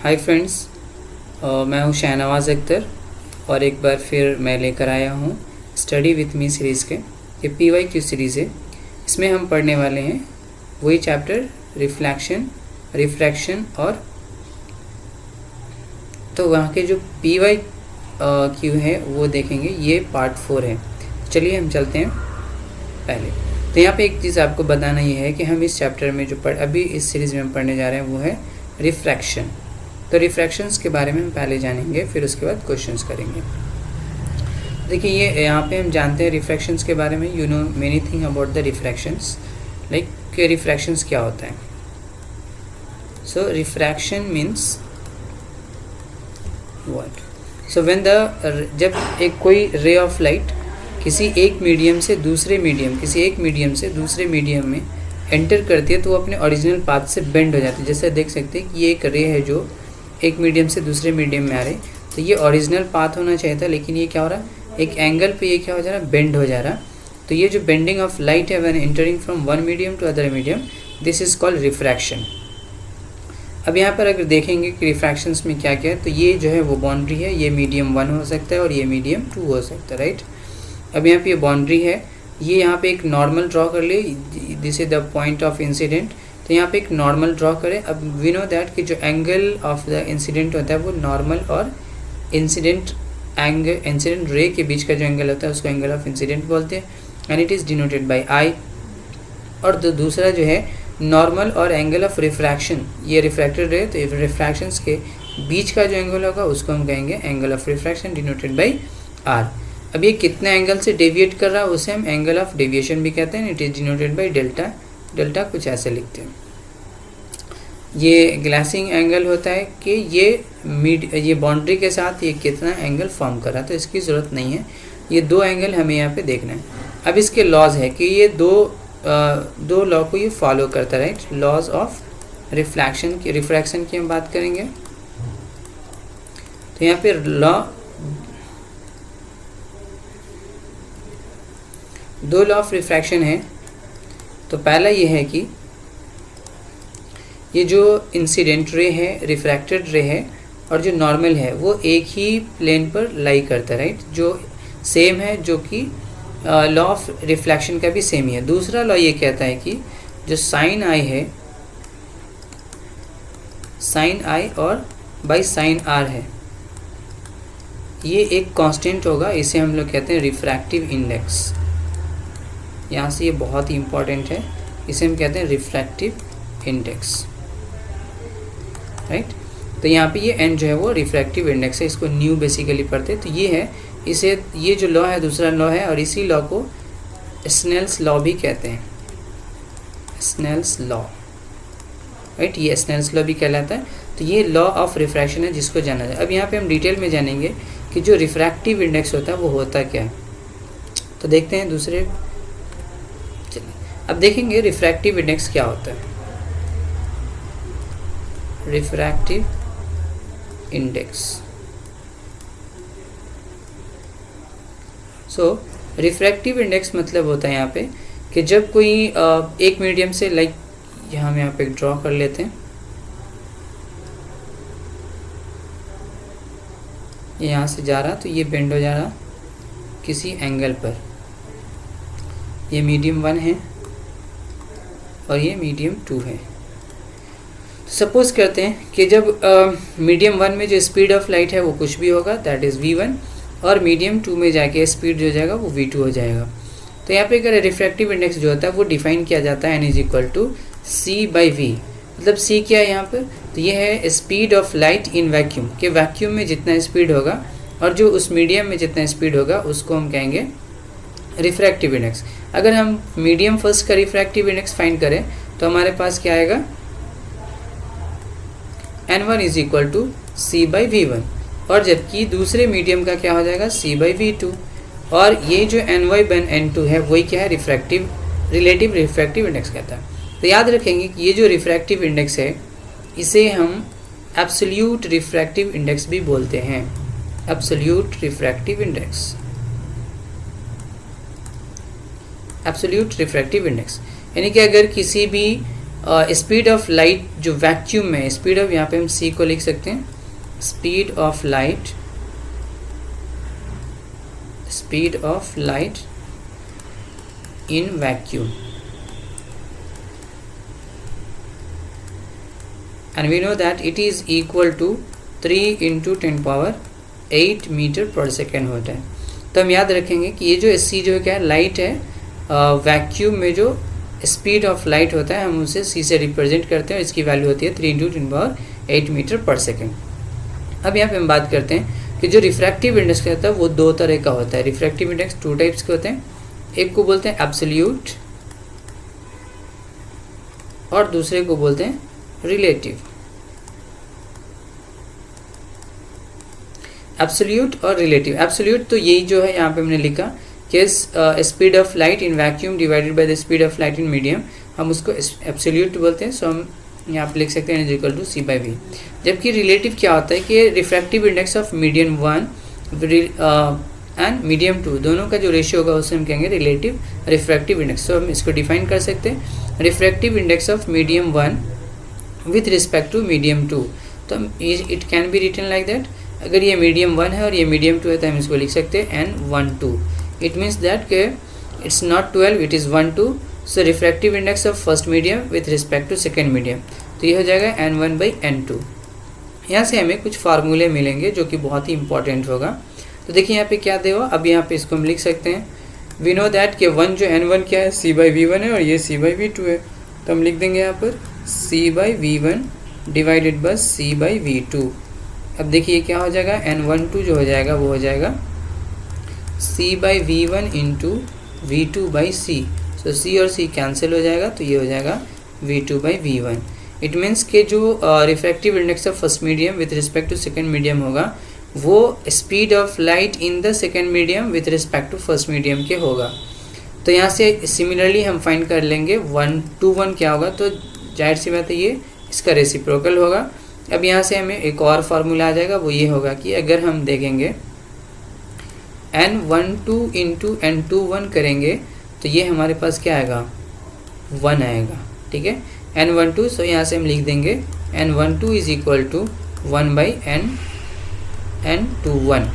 Hi friends, मैं हूँ शाहनवाज़ अख्तर और एक बार फिर मैं लेकर आया हूँ स्टडी विथ मी सीरीज़ के। ये PYQ सीरीज़ है। इसमें हम पढ़ने वाले हैं वही चैप्टर रिफ्लेक्शन, रिफ्रैक्शन और तो वहाँ के जो PYQ है वो देखेंगे। ये पार्ट 4 है। चलिए हम चलते हैं पहले। तो यहाँ पे एक चीज़ आपको बताना ये है कि हम इस चैप्टर में जो अभी इस सीरीज़ में हम पढ़ने जा रहे हैं वो है रिफ्रैक्शन। तो रिफ्रैक्शंस के बारे में हम पहले जानेंगे, फिर उसके बाद क्वेश्चंस करेंगे। देखिए ये यहाँ पे हम जानते हैं रिफ्रैक्शंस के बारे में। You know many thing about the refractions, like कि रिफ्रैक्शंस क्या होता है। So refraction means what? So when the जब एक कोई रे ऑफ लाइट किसी एक मीडियम से दूसरे मीडियम में एंटर करती है तो वो अपने ओरिजिनल पाथ से बेंड हो जाती है। जैसे देख सकते हैं कि ये एक रे है जो एक मीडियम से दूसरे मीडियम में आ रही, तो ये ओरिजिनल पाथ होना चाहिए था, लेकिन ये क्या हो रहा है, एक एंगल पे ये क्या हो जा रहा है, बेंड हो जा रहा। तो ये जो बेंडिंग ऑफ लाइट है when entering from one medium to other medium, this is called refraction. अब यहाँ पर अगर देखेंगे कि रिफ्रैक्शंस में क्या क्या है, तो ये जो है वो बाउंड्री है। ये मीडियम 1 हो सकता है और ये मीडियम 2 हो सकता है, राइट। अब यहाँ पे ये बाउंड्री है। ये यहाँ पे एक नॉर्मल ड्रॉ कर ले, this is the point of incident. तो यहाँ पे एक नॉर्मल ड्रॉ करें। अब वी नो दैट कि जो एंगल ऑफ द इंसिडेंट होता है वो नॉर्मल और इंसिडेंट रे के बीच का जो एंगल होता है उसको एंगल ऑफ इंसिडेंट बोलते हैं, and it is denoted by I. और दूसरा जो है नॉर्मल और एंगल ऑफ रिफ्रैक्शन, ये रिफ्रैक्टेड रे, तो रिफ्रैक्शंस के बीच का जो एंगल होगा उसको हम कहेंगे angle of refraction, denoted by R. अब ये कितने एंगल से डेविएट कर रहा है उसे हम एंगल ऑफ डेविएशन भी कहते हैं। It is denoted by delta. Delta कुछ ऐसे लिखते हैं। ये ग्लासिंग एंगल होता है कि ये बाउंड्री के साथ ये कितना एंगल फॉर्म कर रहा है, तो इसकी ज़रूरत नहीं है। ये दो एंगल हमें यहाँ पे देखना है। अब इसके लॉज है कि ये दो लॉ को ये फॉलो करता है, राइट। लॉज ऑफ रिफ्रैक्शन की हम बात करेंगे। तो यहाँ पे दो लॉ ऑफ रिफ्रैक्शन है। तो पहला ये है कि ये जो इंसिडेंट रे है, रिफ्रैक्टेड रे है, और जो नॉर्मल है वो एक ही प्लेन पर लाई करता है, राइट, जो सेम है, जो कि लॉ ऑफ रिफ्लेक्शन का भी सेम ही है। दूसरा लॉ ये कहता है कि जो साइन आई है, साइन आई और बाई साइन आर है, ये एक कांस्टेंट होगा। इसे हम लोग कहते हैं रिफ्रैक्टिव इंडेक्स। यहाँ से ये बहुत ही इंपॉर्टेंट है, इसे हम कहते हैं रिफ्रैक्टिव इंडेक्स, राइट। तो यहाँ पे ये एन जो है वो रिफ्रैक्टिव इंडेक्स है, इसको न्यू बेसिकली पढ़ते हैं। तो ये है, इसे ये जो लॉ है दूसरा लॉ है, और इसी लॉ को स्नेल्स लॉ भी कहते हैं, स्नेल्स लॉ, राइट। ये स्नेल्स लॉ भी कहलाता है। तो ये लॉ ऑफ रिफ्रैक्शन है जिसको जाना जाए। अब यहाँ पे हम डिटेल में जानेंगे कि जो रिफ्रैक्टिव इंडेक्स होता है वो होता क्या है। तो देखते हैं दूसरे, अब देखेंगे रिफ्रैक्टिव इंडेक्स क्या होता है। रिफ्रैक्टिव इंडेक्स, सो रिफ्रैक्टिव इंडेक्स मतलब होता है यहाँ पे कि जब कोई एक मीडियम से, लाइक हम यहाँ पे ड्रॉ कर लेते हैं, ये यहाँ से जा रहा तो ये बेंड हो जा रहा किसी एंगल पर। ये मीडियम 1 है और ये मीडियम 2 है। तो सपोज करते हैं कि जब मीडियम 1 में जो स्पीड ऑफ लाइट है वो कुछ भी होगा, दैट इज़ v1, और मीडियम 2 में जाके स्पीड जो जाएगा वो v2 हो जाएगा। तो यहाँ पे अगर रिफ्रैक्टिव इंडेक्स जो होता है वो डिफाइन किया जाता है n is equal to c/v। मतलब c क्या है यहाँ पर, तो ये है speed of light in vacuum, कि वैक्यूम में जितना स्पीड होगा और जो उस मीडियम में जितना स्पीड होगा उसको हम कहेंगे रिफ्रैक्टिव इंडेक्स। अगर हम मीडियम फर्स्ट का रिफ्रैक्टिव इंडेक्स फाइंड करें तो हमारे पास क्या आएगा, n1 is equal to c/v1, और जबकि दूसरे मीडियम का क्या हो जाएगा, c/v2। और ये जो ny/n2 है वही क्या है, रिलेटिव रिफ्रैक्टिव इंडेक्स कहता है। तो याद रखेंगे कि ये जो रिफ्रैक्टिव इंडेक्स है इसे हम एब्सोल्यूट रिफ्रैक्टिव इंडेक्स भी बोलते हैं, absolute refractive index, absolute refractive index. यानी कि अगर किसी भी स्पीड ऑफ लाइट जो वैक्यूम में, स्पीड ऑफ, यहाँ पे हम सी को लिख सकते हैं, speed of light, speed of light in vacuum, and we know that it is equal to 3 into 10 power 8 metre per second होता है। तो हम याद रखेंगे कि ये जो सी जो क्या है, लाइट है, वैक्यूम में जो स्पीड ऑफ लाइट होता है हम उसे सी से रिप्रेजेंट करते हैं और इसकी वैल्यू होती है 3 into 10 power 8 metre per second. अब यहाँ पे हम बात करते हैं कि जो रिफ्रैक्टिव इंडेक्स होता है वो दो तरह का होता है। रिफ्रैक्टिव इंडेक्स टू टाइप्स के होते हैं, एक को बोलते हैं एब्सोल्यूट और दूसरे को बोलते हैं रिलेटिव। एब्सोल्यूट और रिलेटिव। एब्सोल्यूट तो यही जो है यहाँ पे हमने लिखा कि speed of light in vacuum divided by the speed of light in medium, हम उसको एब्सोल्यूट बोलते हैं। सो हम यहाँ पे लिख सकते हैं is equal to C by V. जबकि रिलेटिव क्या होता है कि refractive index of medium 1 and medium 2 दोनों का जो रेशियो होगा उसे हम कहेंगे रिलेटिव रिफ्रैक्टिव इंडेक्स। सो हम इसको डिफाइन कर सकते हैं, refractive index of medium 1 with respect to medium 2। तो it can be written like that, अगर ये मीडियम 1 है और ये मीडियम 2 है तो हम इसको लिख सकते हैं N12। इट मीन्स दैट के it's not 12, it is 1 2। So refractive index of first medium with respect to second medium, तो ये हो जाएगा N1 बाई N2। यहाँ से हमें कुछ फार्मूले मिलेंगे जो कि बहुत ही इंपॉर्टेंट होगा। तो देखिए यहाँ पे क्या देगा, अब यहाँ पे इसको हम लिख सकते हैं, वी नो दैट के 1 जो N1 क्या है C बाई V1 है और ये C बाई V2 है, तो हम लिख देंगे यहाँ पर C by V1 divided by C by V2। अब देखिए क्या हो जाएगा, N12 जो हो जाएगा वो हो जाएगा C by V1 into V2 by C। So C और C कैंसिल हो जाएगा, तो ये हो जाएगा V2 by V1। It means के जो refractive index of first medium with respect to second medium होगा वो speed of light in the second medium with respect to first medium के होगा। तो यहाँ से सिमिलरली हम फाइंड कर लेंगे 1 to 1 क्या होगा, तो जाहिर सी बात है ये इसका रेसिप्रोकल होगा। अब यहाँ से हमें एक और फार्मूला आ जाएगा, वो ये होगा कि अगर हम देखेंगे N12 इंटू N21 करेंगे तो ये हमारे पास क्या आएगा, 1 आएगा, ठीक है, N12। सो यहाँ से हम लिख देंगे N12 is equal to 1 by N21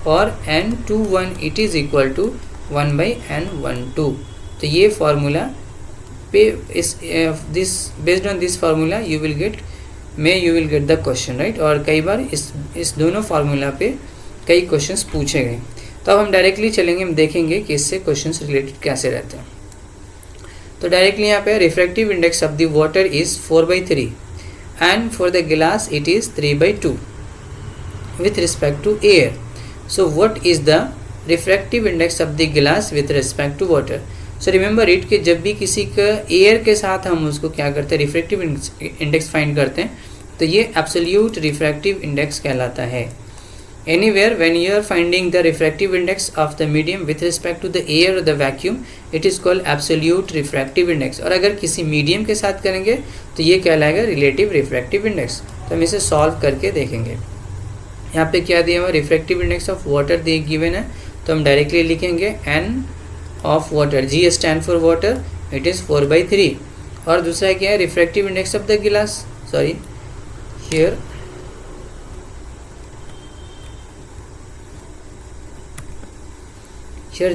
और N21 it is equal to 1 by N12। तो ये फार्मूला पे this based on this formula you will get the question, right. और कई बार इस दोनों फार्मूला पे कई क्वेश्चंस पूछे गए। तो अब हम डायरेक्टली चलेंगे, हम देखेंगे कि इससे क्वेश्चंस रिलेटेड कैसे रहते हैं। तो डायरेक्टली यहाँ पे refractive index of the water is 4/3 and for the गिलास it is 3/2 with respect to air. So what is the refractive index of the glass with respect to water? So remember it कि जब भी किसी का air के साथ हम उसको क्या करते हैं, रिफ्रैक्टिव इंडेक्स फाइंड करते हैं, तो ये एब्सोल्यूट रिफ्रैक्टिव इंडेक्स कहलाता है। Anywhere when you are finding the refractive index of the medium with respect to the air or the vacuum, it is called absolute refractive index। और अगर किसी medium के साथ करेंगे तो ये कहलाएगा रिलेटिव रिफ्रैक्टिव इंडेक्स। तो हम इसे सॉल्व करके देखेंगे। यहाँ पे क्या दिया हुआ, रिफ्रैक्टिव इंडेक्स ऑफ वाटर दिए गिवन है, तो हम डायरेक्टली लिखेंगे N of water, G stand for water, it is 4/3। और दूसरा क्या है, refractive index of the glass, sorry here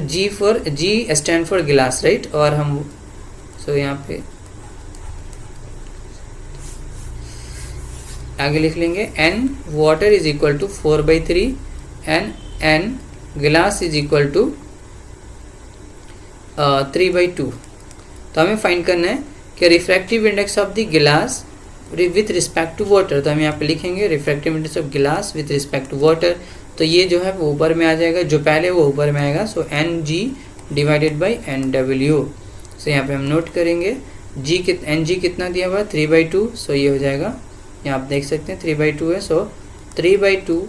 G stand for glass, right. और हम यहाँ पे आगे लिख लेंगे N water is equal to 4/3 and N glass is equal to 3/2। तो हमें फाइंड करना है कि रिफ्रैक्टिव इंडेक्स ऑफ द गिलास विथ रिस्पेक्ट टू वाटर। तो हम यहाँ पे लिखेंगे रिफ्रैक्टिव इंडेक्स ऑफ गिलास विथ रिस्पेक्ट टू वाटर, तो ये जो है वो ऊपर में आ जाएगा, जो पहले वो ऊपर में आएगा। सो NG डिवाइडेड बाई NW। सो यहाँ पे हम नोट करेंगे NG कितना दिया हुआ है, 3/2। सो ये हो जाएगा, यहाँ आप देख सकते हैं 3/2 है। सो 3/2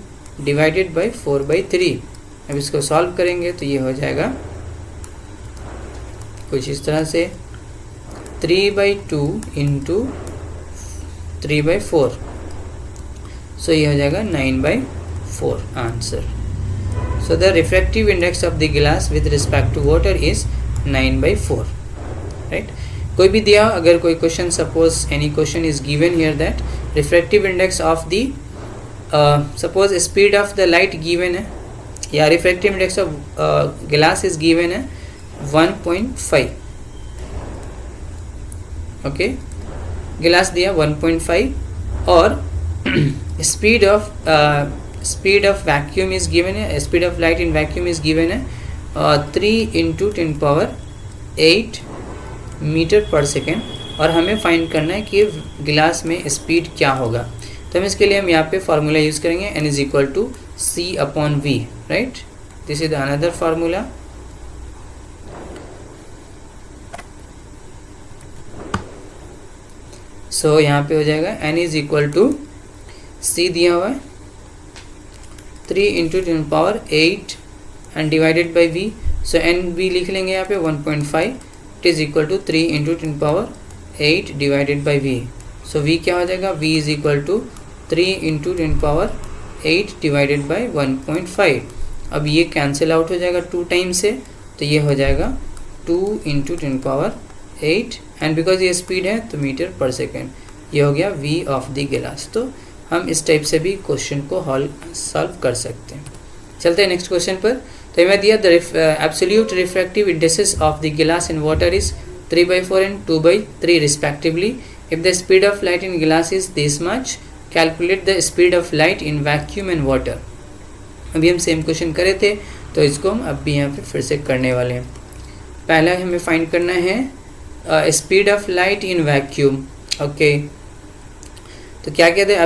डिवाइडेड बाई 4/3। अब इसको सॉल्व करेंगे तो ये हो जाएगा कुछ इस तरह से, 3/2 इंटू 3/4। सो ये हो जाएगा 9/4 answer. So the refractive index of the glass with respect to water is 9/4, right. कोई भी दिया, अगर कोई question, suppose any question is given here that refractive index of the suppose speed of the light given है, या refractive index of glass is given है 1.5, okay, glass दिया 1.5, और speed of vacuum is given है, speed of light in vacuum is given है 3 × 10⁸ metre per second, और हमें find करना है कि गिलास में स्पीड क्या होगा। तो हम इसके लिए हम यहाँ पे फार्मूला यूज़ करेंगे n = c/v, right. This is another formula. So यहाँ पे हो जाएगा n = c दिया हुआ है 3 × 10⁸ and divided by v। So n भी लिख लेंगे यहाँ पे 1.5, it is equal to 3 × 10⁸ divided by v। So v क्या हो जाएगा, v = 3 × 10⁸ डिवाइडेड बाई 1.5। अब ये कैंसिल आउट हो जाएगा 2 टाइम से, तो ये हो जाएगा 2 × 10⁸, एंड बिकॉज ये स्पीड है तो मीटर पर सेकेंड, ये हो गया v ऑफ द गिलास। तो हम इस टाइप से भी क्वेश्चन को सॉल्व कर सकते हैं। चलते हैं नेक्स्ट क्वेश्चन पर। तो हमें दिया the absolute refractive indexes of the glass in water is 3/4 and 2/3 respectively. If the speed of light in glass is this much, calculate the speed of light in vacuum and water. अभी हम same question करे थे, तो इसको हम अब भी यहाँ पे फिर से करने वाले हैं। पहला हमें फाइंड करना है speed of light in vacuum, okay. तो क्या कहते हैं,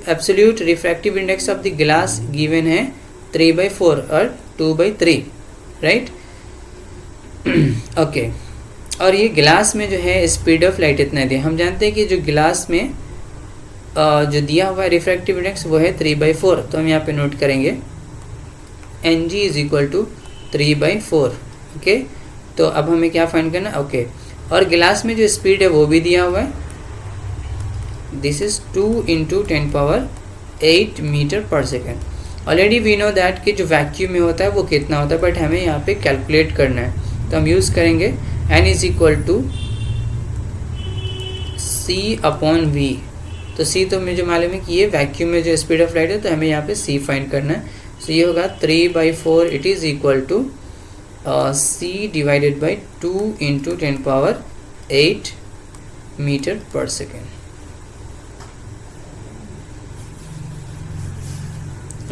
absolute refractive index of the गिलास गिवन है 3/4 और 2/3, राइट, ओके। और ये गिलास में जो है स्पीड ऑफ लाइट इतना दिया। हम जानते हैं कि जो गिलास में जो दिया हुआ है रिफ्रैक्टिव इंडेक्स वो है 3/4, तो हम यहाँ पे नोट करेंगे Ng = 3/4, ओके। तो अब हमें क्या फाइंड करना है, ओके। और गिलास में जो स्पीड है वो भी दिया हुआ है, this is 2 × 10⁸ metre per second. Already we know that कि जो वैक्यूम में होता है वो कितना होता है, बट हमें यहाँ पे कैलकुलेट करना है, तो हम यूज़ करेंगे n = c/v। तो c तो मुझे मालूम है कि ये वैक्यूम में जो स्पीड ऑफ लाइट है, तो हमें यहाँ पे c फाइंड करना है। तो ये होगा 3/4, it is equal to c divided by 2 × 10⁸ metre per second,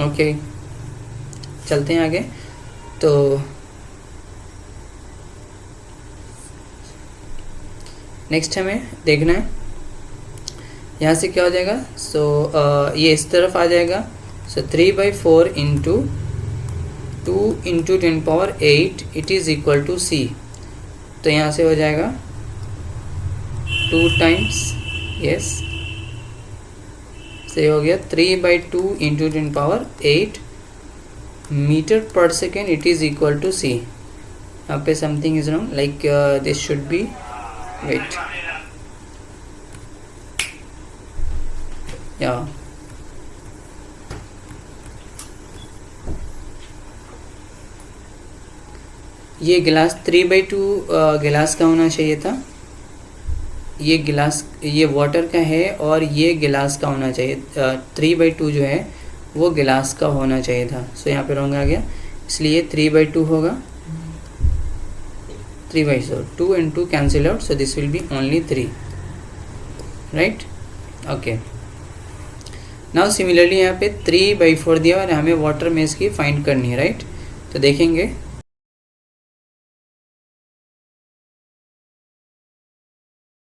okay. चलते हैं आगे। तो नेक्स्ट हमें देखना है यहाँ से क्या हो जाएगा। सो ये इस तरफ आ जाएगा। So 3/4 × 2 × 10⁸, it is equal to c। तो यहाँ से हो जाएगा 2 टाइम्स, यस, से हो गया 3/2 × 10⁸ metre per second, it is equal to c। यहाँ पे something is wrong, like this should be, wait, या ये गिलास 3/2 गिलास का होना चाहिए था, ये गिलास, ये वाटर का है, और ये गिलास का होना चाहिए। 3/2 जो है वो गिलास का होना चाहिए था। सो यहाँ पे रॉन्ग आ गया, इसलिए 3/2 होगा। 3/4, 2 and 2 cancel out, so this will be only 3, right, okay। Now similarly यहाँ पे 3/4 दिया और हमें वाटर में इसकी फाइंड करनी है, राइट। तो देखेंगे